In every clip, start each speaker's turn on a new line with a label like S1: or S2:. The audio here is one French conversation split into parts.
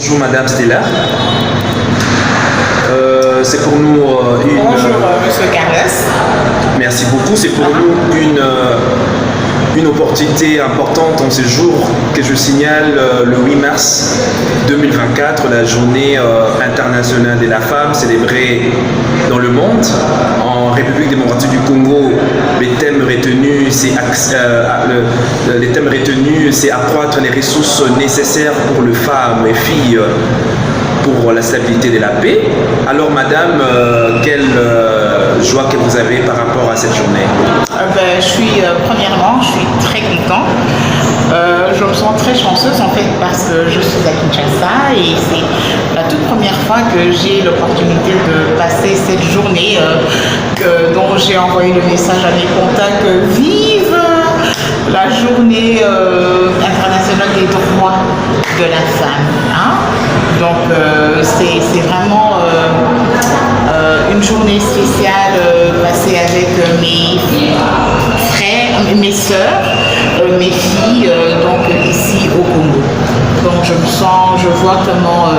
S1: Bonjour Madame Stella. C'est pour nous une...
S2: Bonjour Monsieur Carlos.
S1: Merci beaucoup. C'est pour nous une opportunité importante en ce jour que je signale le 8 mars 2024, la journée internationale de la femme célébrée dans le monde. En République démocratique du Congo, les thèmes retenus, c'est accroître les ressources nécessaires pour les femmes et filles pour la stabilité de la paix. Alors madame, quelle joie que vous avez par rapport à cette journée?
S2: Premièrement, je suis très contente. Je me sens très chanceuse en fait parce que je suis à Kinshasa et c'est la toute première fois que j'ai l'opportunité de passer cette journée dont j'ai envoyé le message à mes contacts que vive la journée internationale des droits de la femme. Hein? Donc c'est vraiment une journée spéciale passée avec mes frères, mes soeurs, mes filles, donc ici au Congo. Donc je vois comment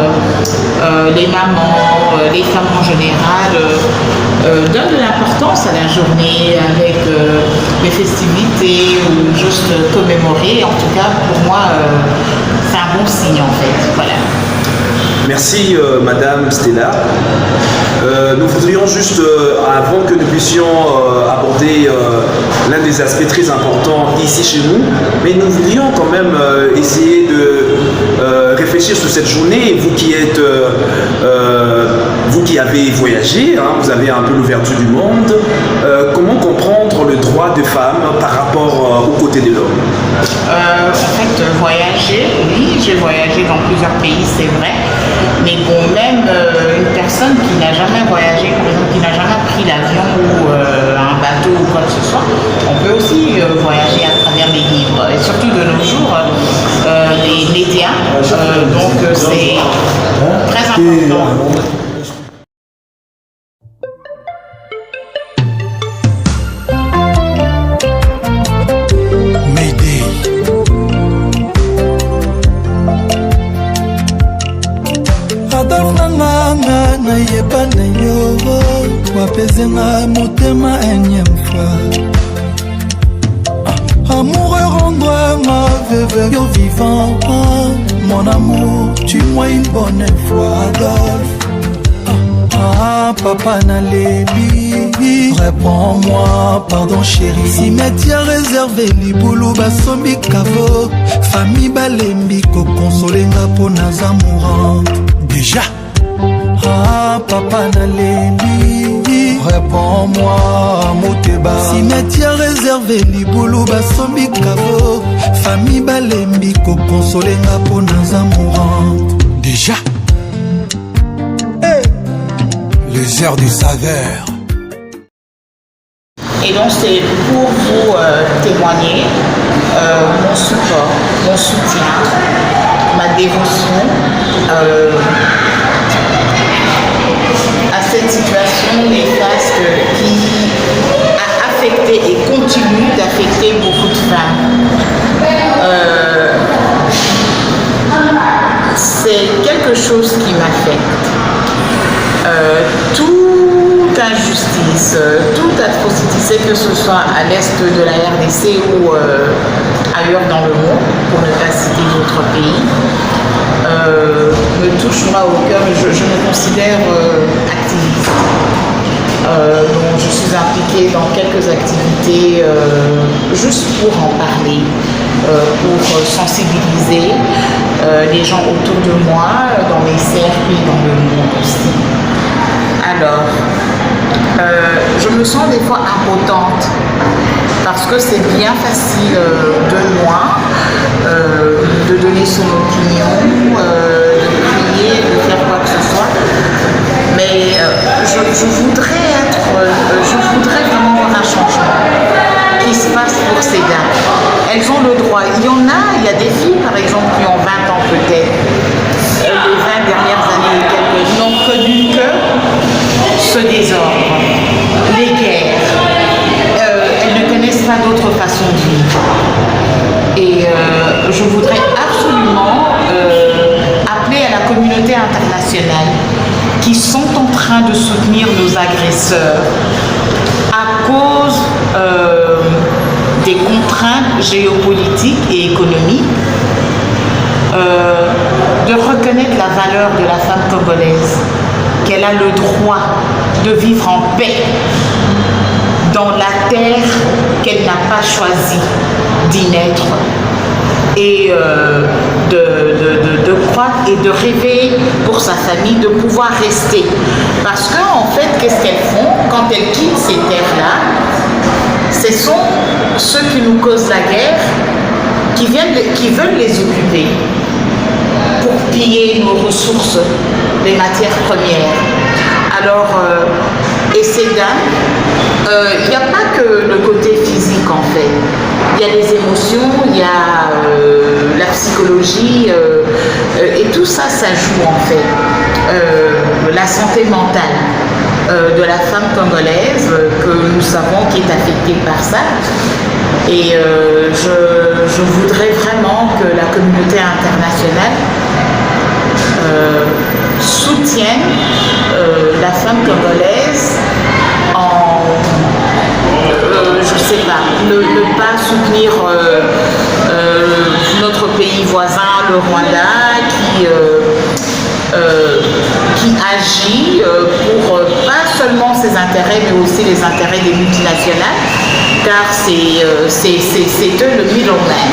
S2: les mamans, les femmes en général donnent de l'importance à la journée avec les festivités ou juste commémorer. En tout cas, pour moi, c'est un bon signe en fait. Voilà.
S1: Merci Madame Stella. Nous voudrions juste, avant que nous puissions aborder l'un des aspects très importants ici chez nous, mais nous voudrions quand même essayer de réfléchir sur cette journée. Vous qui êtes, vous qui avez voyagé, hein, vous avez un peu l'ouverture du monde, comment comprendre le droit des femmes par rapport aux côtés de l'homme?
S2: En fait, voyager, oui, j'ai voyagé dans plusieurs pays, c'est vrai. Mais bon, même une personne qui n'a jamais voyagé, par exemple, qui n'a jamais pris l'avion ou un bateau ou quoi que ce soit, on peut aussi voyager à travers les livres. Et surtout de nos jours, les médias, donc c'est très important.
S3: Wapezenga motema énième fois. Amoureux rends-moi veuve yo vivant. Mon amour, tue-moi une bonne fois, Adolphe. Papa Nalébi, réponds-moi, pardon chérie. Cimetière réservé, Liboulou Basombi Kavo. Famille Balembi, Kokonsolenga pour nas amourants. Déjà. Papa Nalébi, réponds-moi, Mouteba. Cimetière réservé, Liboulou Basombi Kavo. Famille Balembi, Kokonsolenga pour nos amourants. Déjà. Hey. Les heures du saveur.
S2: Et donc c'est pour vous témoigner mon support, mon soutien, ma dévotion à cette situation néfaste qui a affecté et continue d'affecter beaucoup de femmes. C'est quelque chose qui m'affecte. Toute injustice, toute atrocité, que ce soit à l'est de la RDC ou ailleurs dans le monde, pour ne pas citer d'autres pays, me touche moi au cœur. Je me considère activiste. Donc je suis impliquée dans quelques activités juste pour en parler, pour sensibiliser les gens autour de moi, dans mes cercles et dans le monde aussi. Alors, je me sens des fois impotente parce que c'est bien facile de moi de donner son opinion, de prier, de faire quoi que ce soit. Mais je voudrais vraiment voir un changement qui se passe pour ces dames. Elles ont le droit. Il y a des filles par exemple qui ont 20 ans peut-être. Les 20 dernières années, qu'elles n'ont connu que ce désordre, les guerres. Elles ne connaissent pas d'autre façon de vivre. Et je voudrais absolument appeler à la communauté communauté internationale qui sont en train de soutenir nos agresseurs à cause des contraintes géopolitiques et économiques, de reconnaître la valeur de la femme congolaise, qu'elle a le droit de vivre en paix dans la terre qu'elle n'a pas choisi d'y naître, et de croire et de rêver pour sa famille de pouvoir rester. Parce qu'en fait, qu'est-ce qu'elles font quand elles quittent ces terres-là? Ce sont ceux qui nous causent la guerre qui veulent les occuper pour piller nos ressources, les matières premières. Alors, et ces dames, il n'y a pas que le côté physique en fait. Il y a les émotions, il y a la psychologie, et tout ça, ça joue en fait. La santé mentale de la femme congolaise, que nous savons qui est affectée par ça. Et je voudrais vraiment que la communauté internationale soutienne la femme congolaise en, je sais pas, ne pas soutenir notre pays voisin, le Rwanda, qui agit pour pas seulement ses intérêts, mais aussi les intérêts des multinationales, car c'est eux le middleman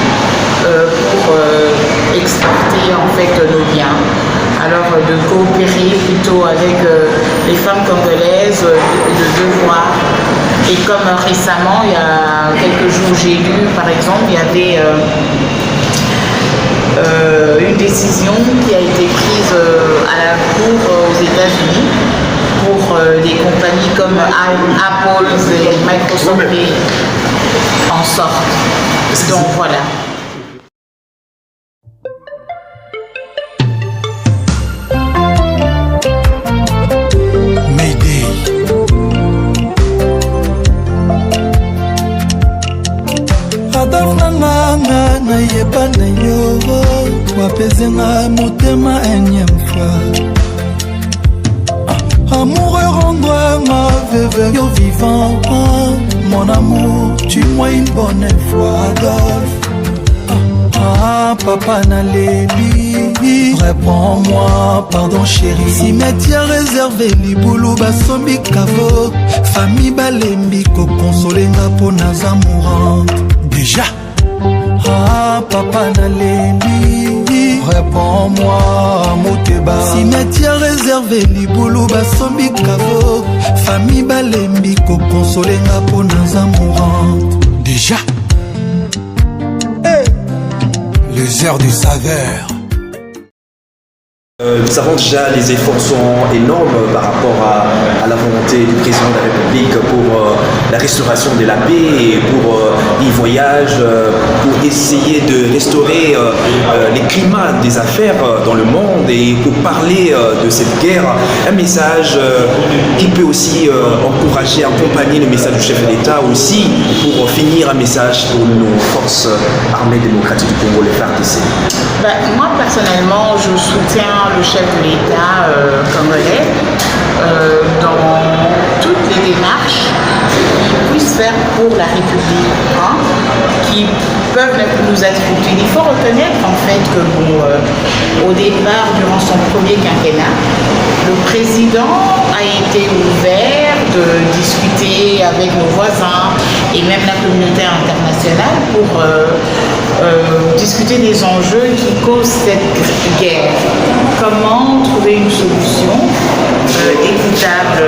S2: pour exporter en fait nos biens. Alors de coopérer plutôt avec les femmes congolaises, de devoir. Et comme récemment, il y a quelques jours, j'ai lu, par exemple, il y avait une décision qui a été prise à la Cour aux États-Unis pour des compagnies comme Apple et Microsoft en sortent. Donc voilà.
S3: nayeba na yo wapezenga motema énième fois amoureux rends-moi ma veuve yo vivant mon amour tue-moi une bonne fois Adolphe papa Naléli réponds-moi pardon chérie cimetière réservé libulu basombi kavo famille balembi kokonsolenga mpo naza mourante déjà papa Naléli réponds-moi moteba cimetière réservé libulu basombi kavo famille balembi kokonsolenga mpo naza mourante déjà les heures du saveur.
S1: Nous savons déjà les efforts sont énormes par rapport à la volonté du président de la République pour la restauration de la paix et pour les voyages, pour essayer de restaurer les climats des affaires dans le monde et pour parler de cette guerre. Un message qui peut aussi encourager, accompagner le message du chef de l'État aussi pour finir un message pour nos forces armées démocratiques du Congo, les FARDC.
S2: Moi personnellement, je soutiens le chef de l'État congolais dans toutes les démarches qu'il puisse faire pour la République, qui peuvent nous être utiles. Il faut reconnaître en fait que au départ, durant son premier quinquennat, le président a été ouvert de discuter avec nos voisins et même la communauté internationale pour discuter des enjeux qui causent cette guerre. Comment trouver une solution équitable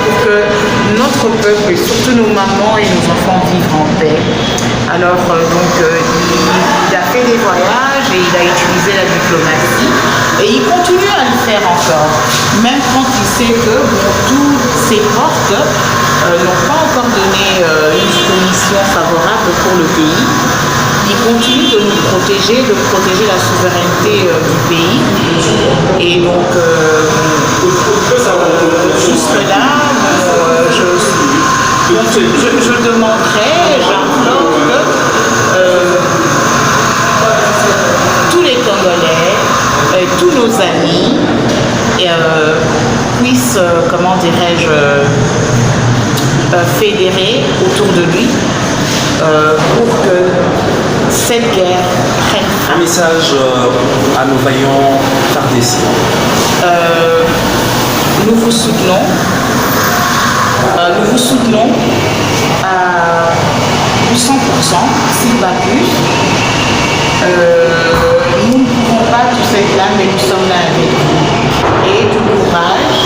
S2: pour que notre peuple et surtout nos mamans et nos enfants vivent en paix. Alors il a fait des voyages et il a utilisé la diplomatie et il continue à le faire encore, même quand il sait que toutes ces portes n'ont pas encore donné une commission favorable pour le pays. Il continue de nous protéger, de protéger la souveraineté du pays. Et donc, jusque-là, je demanderai, j'implore que tous les Congolais tous nos amis puissent, comment dirais-je, fédérer autour de lui pour que cette guerre prenne fin.
S1: Un message à nos vaillants Fardessiens.
S2: Nous vous soutenons à 100%, s'il va plus. Nous ne pouvons pas tous être là, mais nous sommes là avec vous. Et du courage,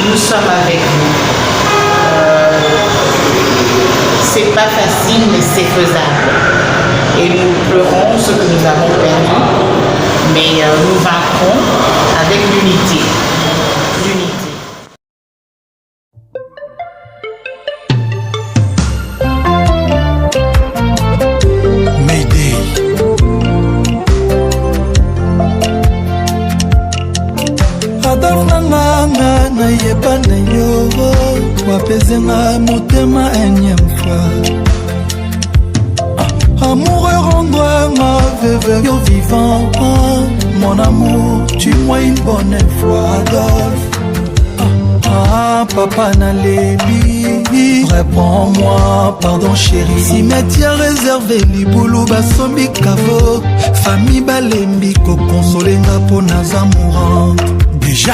S2: nous sommes avec vous. C'est pas facile, mais c'est faisable. Et nous pleurons ce que nous avons perdu, mais nous vaincrons avec l'unité.
S3: nayeba na yo wapezenga motema énième fois. Amoureux rends-moi veuve yo vivant. Mon amour, tu moi une bonne fois, Adolphe. Papa Nalébi, réponds-moi, pardon chérie. Cimetière réservé, Liboulou Basombi Kavo. Famille Balembi, ko consolenga pour nas amourante. Déjà.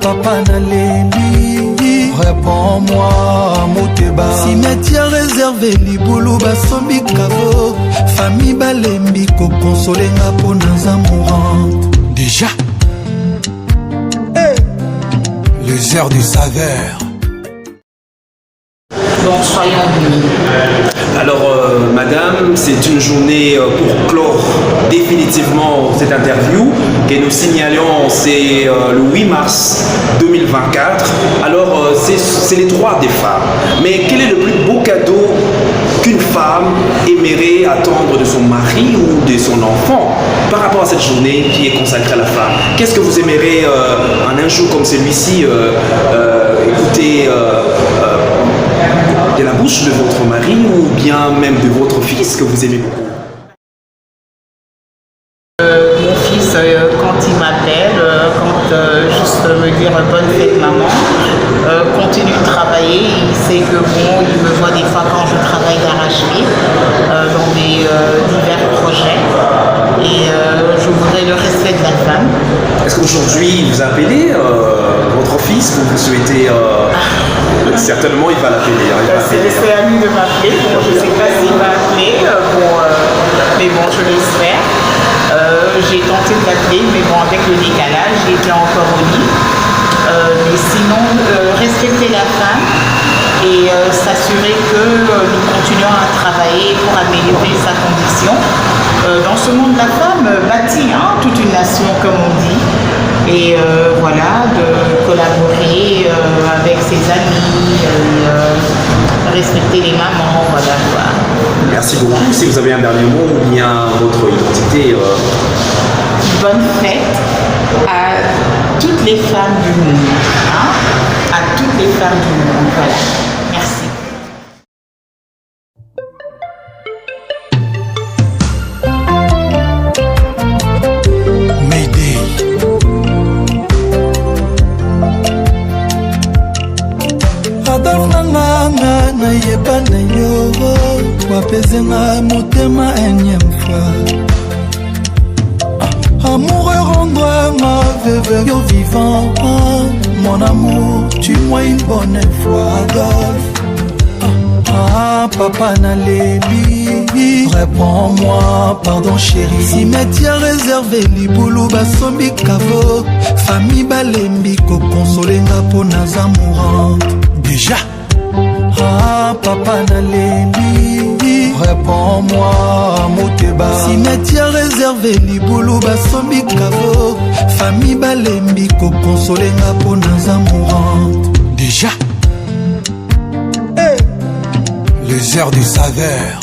S3: Papa Nalébi, réponds-moi, Mouteba. Cimetière réservé, Liboulou Basombi Kavo. Famille Balembi, ko consolenga pour nas amourante. Déjà. Les heures du saveur.
S2: Donc soyons unis.
S1: Alors madame, c'est une journée pour clore définitivement cette interview que nous signalions, c'est le 8 mars 2024. Alors c'est les droits des femmes. Mais quel est le plus beau cadeau qu'une femme aimerait attendre de son mari ou de son enfant par rapport à cette journée qui est consacrée à la femme? Qu'est-ce que vous aimeriez en un jour comme celui-ci écouter de la bouche de votre mari ou bien même de votre fils que vous aimez beaucoup?
S2: Mon fils, quand il m'appelle, quand juste me dire bonne fête maman, continue de travailler, il sait que bon, il me voit des fois quand je travaille d'arrache-pied dans des divers projets et je voudrais le respect de la femme.
S1: Est-ce qu'aujourd'hui il vous a appelé votre fils, vous souhaitez certainement il va l'appeler.
S2: C'est à lui de m'appeler, bon, je ne sais pas s'il va appeler, mais bon je l'espère. J'ai tenté de l'appeler, mais bon, avec le décalage, il était encore au lit. Mais sinon, respecter la femme et s'assurer que nous continuons à travailler pour améliorer sa condition. Dans ce monde, la femme bâtit toute une nation, comme on dit. Et voilà, de collaborer avec ses amis, respecter les mamans, voilà quoi.
S1: Merci beaucoup. Si vous avez un dernier mot ou bien votre identité.
S2: Bonne fête à toutes les femmes du monde. À toutes les femmes du monde. Voilà. Merci.
S3: Mayday. Adolphe nanga nayeba na yo wapezenga motema énième fois. Amoureux rends-moi veuve yo vivant. Mon amour, tu moi une bonne fois, Adolphe. Papa Nalébi, réponds-moi, pardon chérie. Cimetière réservé, Liboulou Basombi Kavo. Famille Balembi, ko consolenga pour nas amourante. Déjà. Papa Nalébi, réponds-moi, Mouteba. Cimetière réservé, Liboulou Basombi Kavo. Famille Balembi, ko consolenga pour nas amourante. Déjà. Les heures du saveur.